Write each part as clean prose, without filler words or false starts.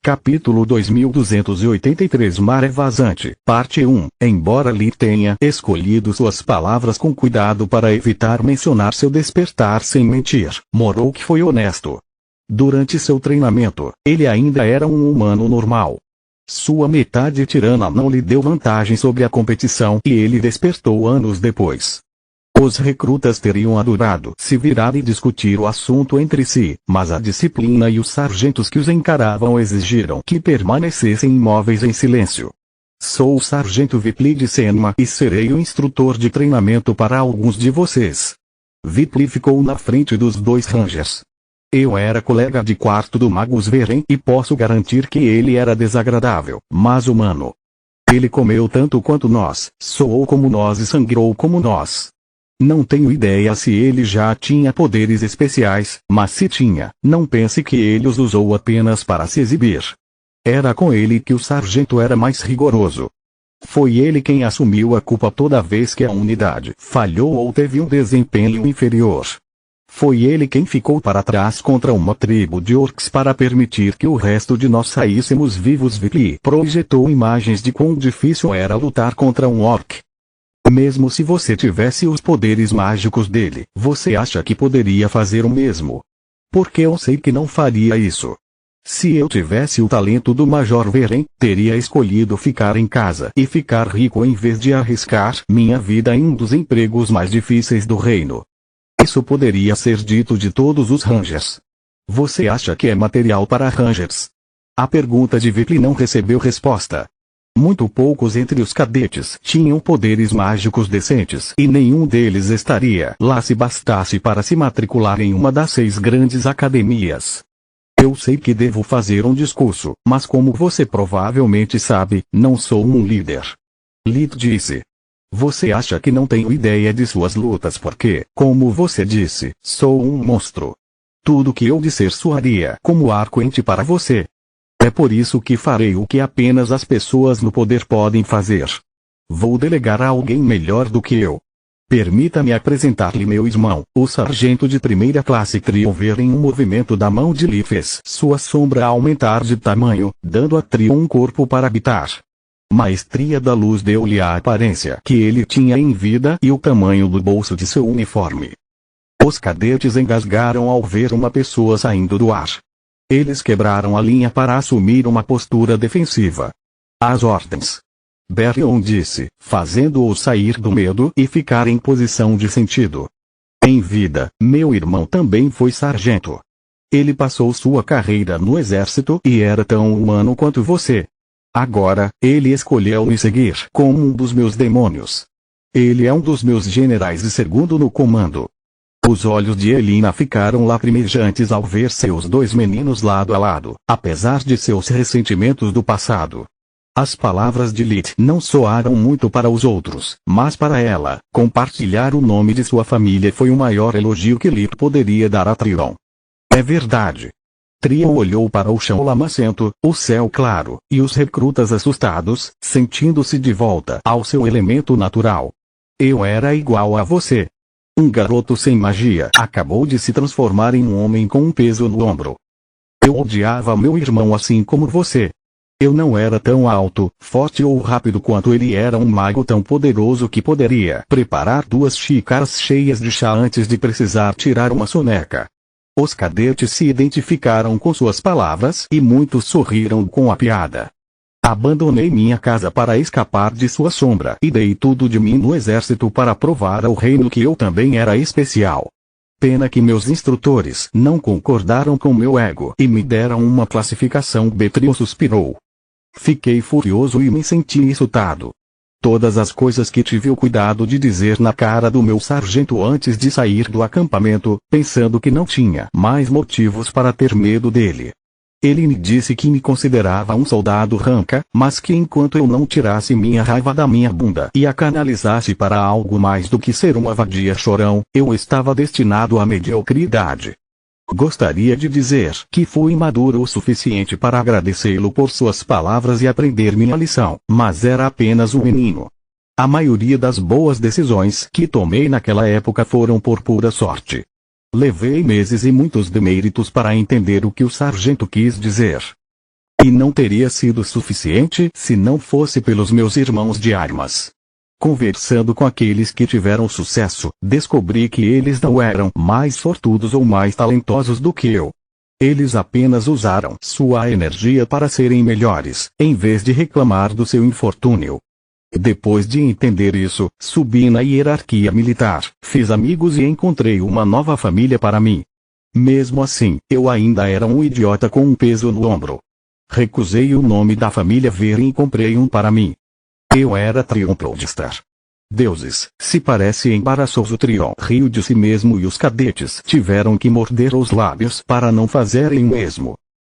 Capítulo 2283 Mar é Vazante, Parte 1. Embora Lee tenha escolhido suas palavras com cuidado para evitar mencionar seu despertar sem mentir, Morrow foi honesto. Durante seu treinamento, ele ainda era um humano normal. Sua metade tirana não lhe deu vantagem sobre a competição e ele despertou anos depois. Os recrutas teriam adorado se virar e discutir o assunto entre si, mas a disciplina e os sargentos que os encaravam exigiram que permanecessem imóveis em silêncio. Sou o sargento Whitley de Senma e serei o instrutor de treinamento para alguns de vocês. Whitley ficou na frente dos dois Rangers. Eu era colega de quarto do Magus Veren e posso garantir que ele era desagradável, mas humano. Ele comeu tanto quanto nós, soou como nós e sangrou como nós. Não tenho ideia se ele já tinha poderes especiais, mas se tinha, não pense que ele os usou apenas para se exibir. Era com ele que o sargento era mais rigoroso. Foi ele quem assumiu a culpa toda vez que a unidade falhou ou teve um desempenho inferior. Foi ele quem ficou para trás contra uma tribo de orcs para permitir que o resto de nós saíssemos vivos. Whitley projetou imagens de quão difícil era lutar contra um orc. Mesmo se você tivesse os poderes mágicos dele, você acha que poderia fazer o mesmo? Porque eu sei que não faria isso. Se eu tivesse o talento do Major Veren, teria escolhido ficar em casa e ficar rico em vez de arriscar minha vida em um dos empregos mais difíceis do reino. Isso poderia ser dito de todos os Rangers. Você acha que é material para Rangers? A pergunta de Whitley não recebeu resposta. Muito poucos entre os cadetes tinham poderes mágicos decentes e nenhum deles estaria lá se bastasse para se matricular em uma das 6 grandes academias. Eu sei que devo fazer um discurso, mas como você provavelmente sabe, não sou um líder. Lee disse. Você acha que não tenho ideia de suas lutas porque, como você disse, sou um monstro. Tudo que eu disser soaria como ar quente para você. É por isso que farei o que apenas as pessoas no poder podem fazer. Vou delegar a alguém melhor do que eu. Permita-me apresentar-lhe meu irmão, o sargento de primeira classe Triover. Em um movimento da mão de Lee fez sua sombra aumentar de tamanho, dando a Trio um corpo para habitar. Maestria da luz deu-lhe a aparência que ele tinha em vida e o tamanho do bolso de seu uniforme. Os cadetes engasgaram ao ver uma pessoa saindo do ar. Eles quebraram a linha para assumir uma postura defensiva. As ordens. Barryon disse, fazendo-o sair do medo e ficar em posição de sentido. Em vida, meu irmão também foi sargento. Ele passou sua carreira no exército e era tão humano quanto você. Agora, ele escolheu me seguir como um dos meus demônios. Ele é um dos meus generais e segundo no comando. Os olhos de Elina ficaram lacrimejantes ao ver seus 2 meninos lado a lado, apesar de seus ressentimentos do passado. As palavras de Lee não soaram muito para os outros, mas para ela, compartilhar o nome de sua família foi o maior elogio que Lee poderia dar a Trion. É verdade. Trion olhou para o chão lamacento, o céu claro, e os recrutas assustados, sentindo-se de volta ao seu elemento natural. Eu era igual a você. Um garoto sem magia acabou de se transformar em um homem com um peso no ombro. Eu odiava meu irmão assim como você. Eu não era tão alto, forte ou rápido quanto ele era um mago tão poderoso que poderia preparar 2 xícaras cheias de chá antes de precisar tirar uma soneca. Os cadetes se identificaram com suas palavras e muitos sorriram com a piada. Abandonei minha casa para escapar de sua sombra e dei tudo de mim no exército para provar ao reino que eu também era especial. Pena que meus instrutores não concordaram com meu ego e me deram uma classificação B. Trion suspirou. Fiquei furioso e me senti insultado. Todas as coisas que tive o cuidado de dizer na cara do meu sargento antes de sair do acampamento, pensando que não tinha mais motivos para ter medo dele. Ele me disse que me considerava um soldado ranca, mas que enquanto eu não tirasse minha raiva da minha bunda e a canalizasse para algo mais do que ser uma vadia chorão, eu estava destinado à mediocridade. Gostaria de dizer que fui maduro o suficiente para agradecê-lo por suas palavras e aprender minha lição, mas era apenas um menino. A maioria das boas decisões que tomei naquela época foram por pura sorte. Levei meses e muitos deméritos para entender o que o sargento quis dizer. E não teria sido suficiente se não fosse pelos meus irmãos de armas. Conversando com aqueles que tiveram sucesso, descobri que eles não eram mais sortudos ou mais talentosos do que eu. Eles apenas usaram sua energia para serem melhores, em vez de reclamar do seu infortúnio. Depois de entender isso, subi na hierarquia militar, fiz amigos e encontrei uma nova família para mim. Mesmo assim, eu ainda era um idiota com um peso no ombro. Recusei o nome da família Veren e comprei um para mim. Eu era Trion Prodistar. Deuses, se parece embaraçoso. Trion riu de si mesmo e os cadetes tiveram que morder os lábios para não fazerem o mesmo.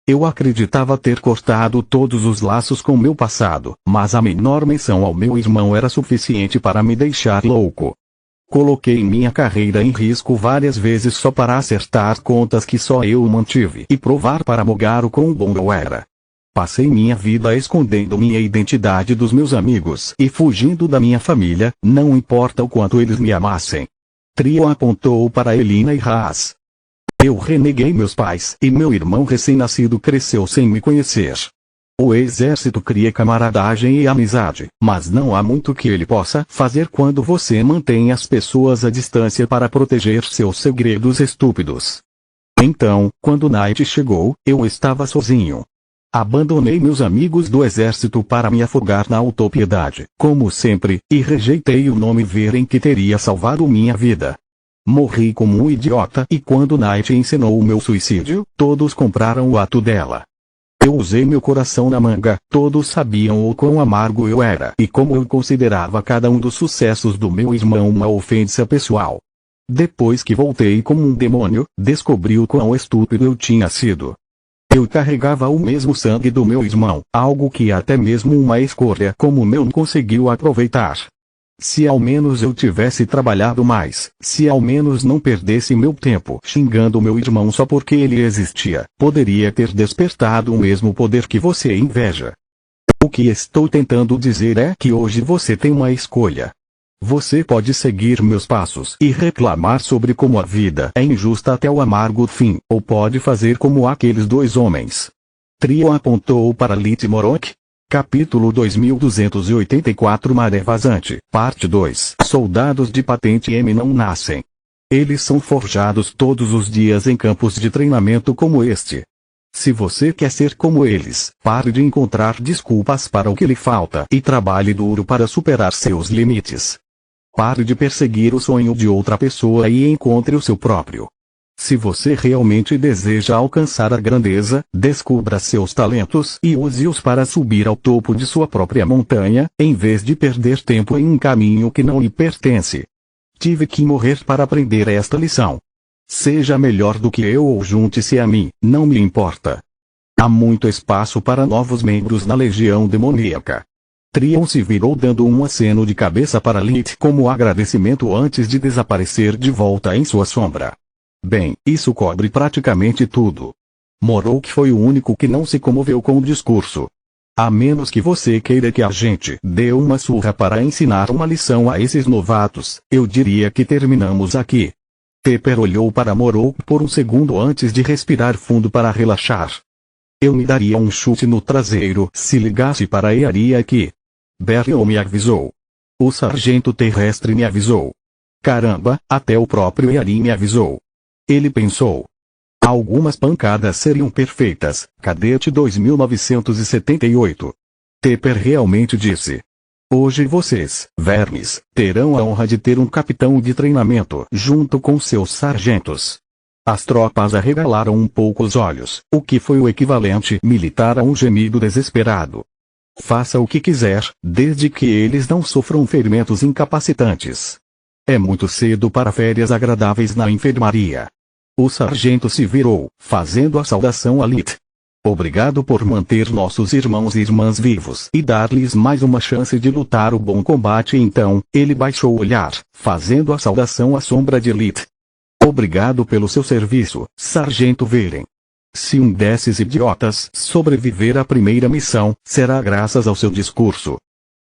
Eu acreditava ter cortado todos os laços com meu passado, mas a menor menção ao meu irmão era suficiente para me deixar louco. Coloquei minha carreira em risco várias vezes só para acertar contas que só eu mantive e provar para Mogar o quão bom eu era. Passei minha vida escondendo minha identidade dos meus amigos e fugindo da minha família, não importa o quanto eles me amassem. Trion apontou para Elina e Haas. Eu reneguei meus pais e meu irmão recém-nascido cresceu sem me conhecer. O exército cria camaradagem e amizade, mas não há muito que ele possa fazer quando você mantém as pessoas à distância para proteger seus segredos estúpidos. Então, quando Night chegou, eu estava sozinho. Abandonei meus amigos do exército para me afogar na autopiedade, como sempre, e rejeitei o nome Veren que teria salvado minha vida. Morri como um idiota e quando Night encenou o meu suicídio, todos compraram o ato dela. Eu usei meu coração na manga, todos sabiam o quão amargo eu era e como eu considerava cada um dos sucessos do meu irmão uma ofensa pessoal. Depois que voltei como um demônio, descobri o quão estúpido eu tinha sido. Eu carregava o mesmo sangue do meu irmão, algo que até mesmo uma escória como o meu não conseguiu aproveitar. Se ao menos eu tivesse trabalhado mais, se ao menos não perdesse meu tempo xingando meu irmão só porque ele existia, poderia ter despertado o mesmo poder que você inveja. O que estou tentando dizer é que hoje você tem uma escolha. Você pode seguir meus passos e reclamar sobre como a vida é injusta até o amargo fim, ou pode fazer como aqueles dois homens. Trion apontou para Lit Morok. Capítulo 2284 Maré Vazante, Parte 2 Soldados de patente M não nascem. Eles são forjados todos os dias em campos de treinamento como este. Se você quer ser como eles, pare de encontrar desculpas para o que lhe falta e trabalhe duro para superar seus limites. Pare de perseguir o sonho de outra pessoa e encontre o seu próprio. Se você realmente deseja alcançar a grandeza, descubra seus talentos e use-os para subir ao topo de sua própria montanha, em vez de perder tempo em um caminho que não lhe pertence. Tive que morrer para aprender esta lição. Seja melhor do que eu ou junte-se a mim, não me importa. Há muito espaço para novos membros na Legião Demoníaca. Trion se virou dando um aceno de cabeça para Lit como agradecimento antes de desaparecer de volta em sua sombra. Bem, isso cobre praticamente tudo. Morok foi o único que não se comoveu com o discurso. A menos que você queira que a gente dê uma surra para ensinar uma lição a esses novatos, eu diria que terminamos aqui. Tepper olhou para Morok por um segundo antes de respirar fundo para relaxar. Eu me daria um chute no traseiro se ligasse para a Earia aqui. Berion me avisou. O sargento terrestre me avisou. Caramba, até o próprio Earin me avisou. Ele pensou. Algumas pancadas seriam perfeitas, Cadete 2978. Tepper realmente disse. Hoje vocês, vermes, terão a honra de ter um capitão de treinamento junto com seus sargentos. As tropas arregalaram um pouco os olhos, o que foi o equivalente militar a um gemido desesperado. Faça o que quiser, desde que eles não sofram ferimentos incapacitantes. É muito cedo para férias agradáveis na enfermaria. O sargento se virou, fazendo a saudação a Lit. Obrigado por manter nossos irmãos e irmãs vivos e dar-lhes mais uma chance de lutar o bom combate. Então, ele baixou o olhar, fazendo a saudação à sombra de Lit. Obrigado pelo seu serviço, Sargento Veren. Se um desses idiotas sobreviver à primeira missão, será graças ao seu discurso.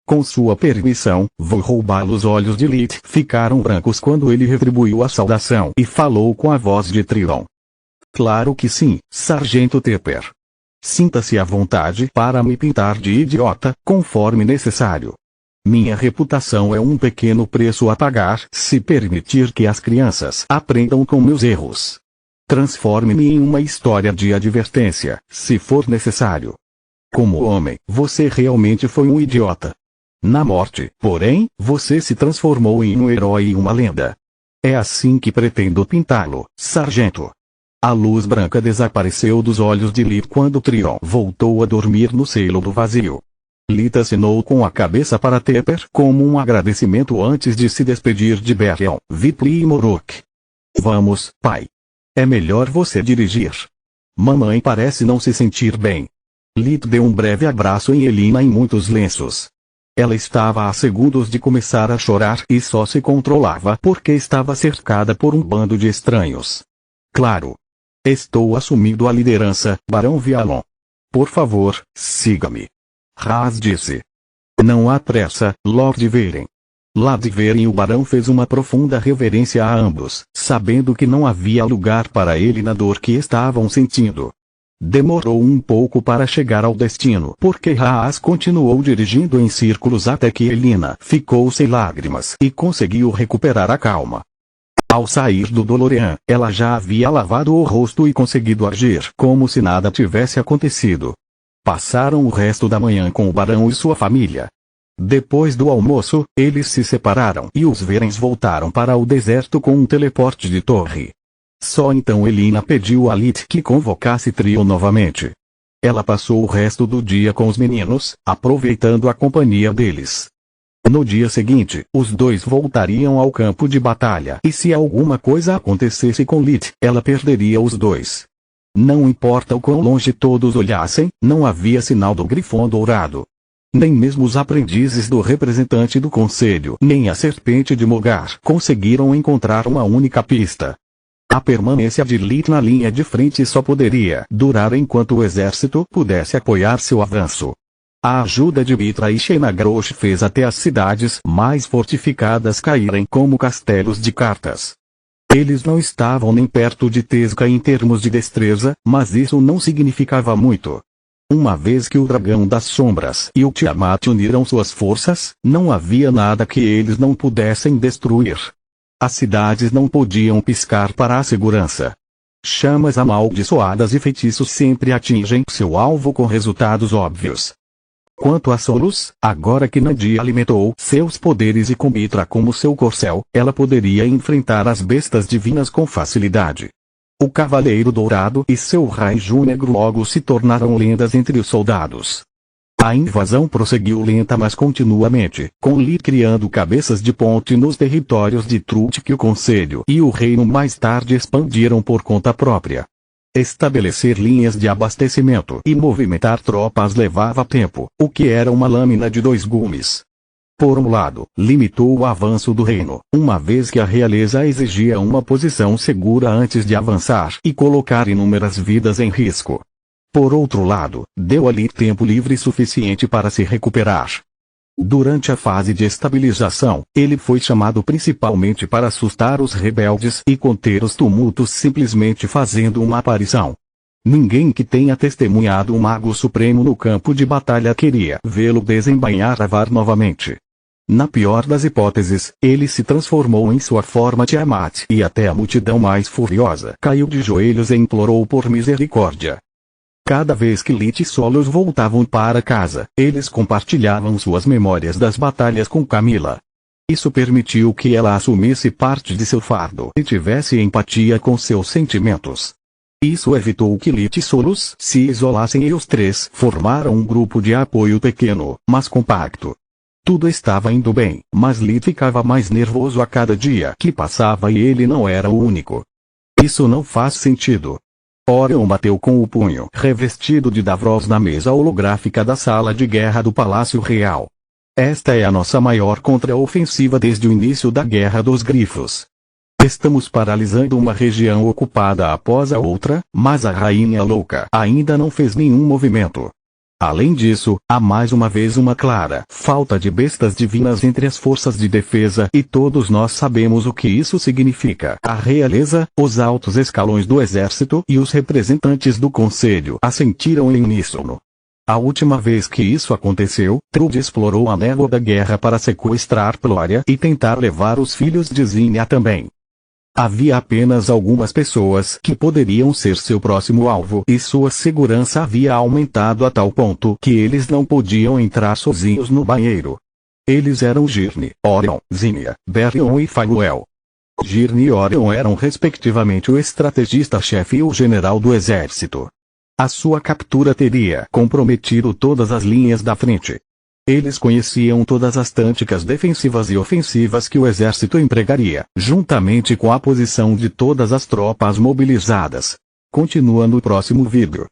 Com sua permissão, vou roubá-lo. Os olhos de Lit ficaram brancos quando ele retribuiu a saudação e falou com a voz de Trion. Claro que sim, Sargento Tepper. Sinta-se à vontade para me pintar de idiota, conforme necessário. Minha reputação é um pequeno preço a pagar se permitir que as crianças aprendam com meus erros. Transforme-me em uma história de advertência, se for necessário. Como homem, você realmente foi um idiota. Na morte, porém, você se transformou em um herói e uma lenda. É assim que pretendo pintá-lo, sargento. A luz branca desapareceu dos olhos de Lee quando Trion voltou a dormir no selo do vazio. Lita assinou com a cabeça para Tepper como um agradecimento antes de se despedir de Berion, Whitley e Morok. Vamos, pai. É melhor você dirigir. Mamãe parece não se sentir bem. Lit deu um breve abraço em Elina em muitos lenços. Ela estava a segundos de começar a chorar e só se controlava porque estava cercada por um bando de estranhos. Claro. Estou assumindo a liderança, Barão Vialon. Por favor, siga-me. Raz disse. Não há pressa, Lord Veren. Lord Veren e o barão fez uma profunda reverência a ambos, sabendo que não havia lugar para ele na dor que estavam sentindo. Demorou um pouco para chegar ao destino porque Raz continuou dirigindo em círculos até que Elina ficou sem lágrimas e conseguiu recuperar a calma. Ao sair do DeLorean, ela já havia lavado o rosto e conseguido agir como se nada tivesse acontecido. Passaram o resto da manhã com o barão e sua família. Depois do almoço, eles se separaram e os Verens voltaram para o deserto com um teleporte de torre. Só então Elina pediu a Lit que convocasse Trion novamente. Ela passou o resto do dia com os meninos, aproveitando a companhia deles. No dia seguinte, os dois voltariam ao campo de batalha e se alguma coisa acontecesse com Lit, ela perderia os dois. Não importa o quão longe todos olhassem, não havia sinal do Grifão Dourado. Nem mesmo os aprendizes do representante do conselho, nem a serpente de Mogar conseguiram encontrar uma única pista. A permanência de Lit na linha de frente só poderia durar enquanto o exército pudesse apoiar seu avanço. A ajuda de Mitra e Shenagrosh fez até as cidades mais fortificadas caírem como castelos de cartas. Eles não estavam nem perto de Tesca em termos de destreza, mas isso não significava muito. Uma vez que o Dragão das Sombras e o Tiamat uniram suas forças, não havia nada que eles não pudessem destruir. As cidades não podiam piscar para a segurança. Chamas amaldiçoadas e feitiços sempre atingem seu alvo com resultados óbvios. Quanto a Solus, agora que Nadia alimentou seus poderes e com Mitra como seu corcel, ela poderia enfrentar as bestas divinas com facilidade. O Cavaleiro Dourado e seu raio negro logo se tornaram lendas entre os soldados. A invasão prosseguiu lenta mas continuamente, com Lee criando cabeças de ponte nos territórios de Trut que o Conselho e o Reino mais tarde expandiram por conta própria. Estabelecer linhas de abastecimento e movimentar tropas levava tempo, o que era uma lâmina de dois gumes. Por um lado, limitou o avanço do reino, uma vez que a realeza exigia uma posição segura antes de avançar e colocar inúmeras vidas em risco. Por outro lado, deu ali tempo livre suficiente para se recuperar. Durante a fase de estabilização, ele foi chamado principalmente para assustar os rebeldes e conter os tumultos simplesmente fazendo uma aparição. Ninguém que tenha testemunhado o Mago Supremo no campo de batalha queria vê-lo desembainhar Avar novamente. Na pior das hipóteses, ele se transformou em sua forma Tiamat e até a multidão mais furiosa caiu de joelhos e implorou por misericórdia. Cada vez que Lit e Solos voltavam para casa, eles compartilhavam suas memórias das batalhas com Camila. Isso permitiu que ela assumisse parte de seu fardo e tivesse empatia com seus sentimentos. Isso evitou que Lit e Solos se isolassem e os três formaram um grupo de apoio pequeno, mas compacto. Tudo estava indo bem, mas Lit ficava mais nervoso a cada dia que passava e ele não era o único. Isso não faz sentido. Orion bateu com o punho revestido de Davros na mesa holográfica da sala de guerra do Palácio Real. Esta é a nossa maior contraofensiva desde o início da Guerra dos Grifos. Estamos paralisando uma região ocupada após a outra, mas a Rainha Louca ainda não fez nenhum movimento. Além disso, há mais uma vez uma clara falta de bestas divinas entre as forças de defesa e todos nós sabemos o que isso significa. A realeza, os altos escalões do exército e os representantes do conselho assentiram em uníssono. A última vez que isso aconteceu, Trude explorou a névoa da guerra para sequestrar Glória e tentar levar os filhos de Zinnia também. Havia apenas algumas pessoas que poderiam ser seu próximo alvo e sua segurança havia aumentado a tal ponto que eles não podiam entrar sozinhos no banheiro. Eles eram Girne, Orion, Zinnia, Berion e Faruel. Girne e Orion eram respectivamente o estrategista-chefe e o general do exército. A sua captura teria comprometido todas as linhas da frente. Eles conheciam todas as táticas defensivas e ofensivas que o exército empregaria, juntamente com a posição de todas as tropas mobilizadas. Continua no próximo vídeo.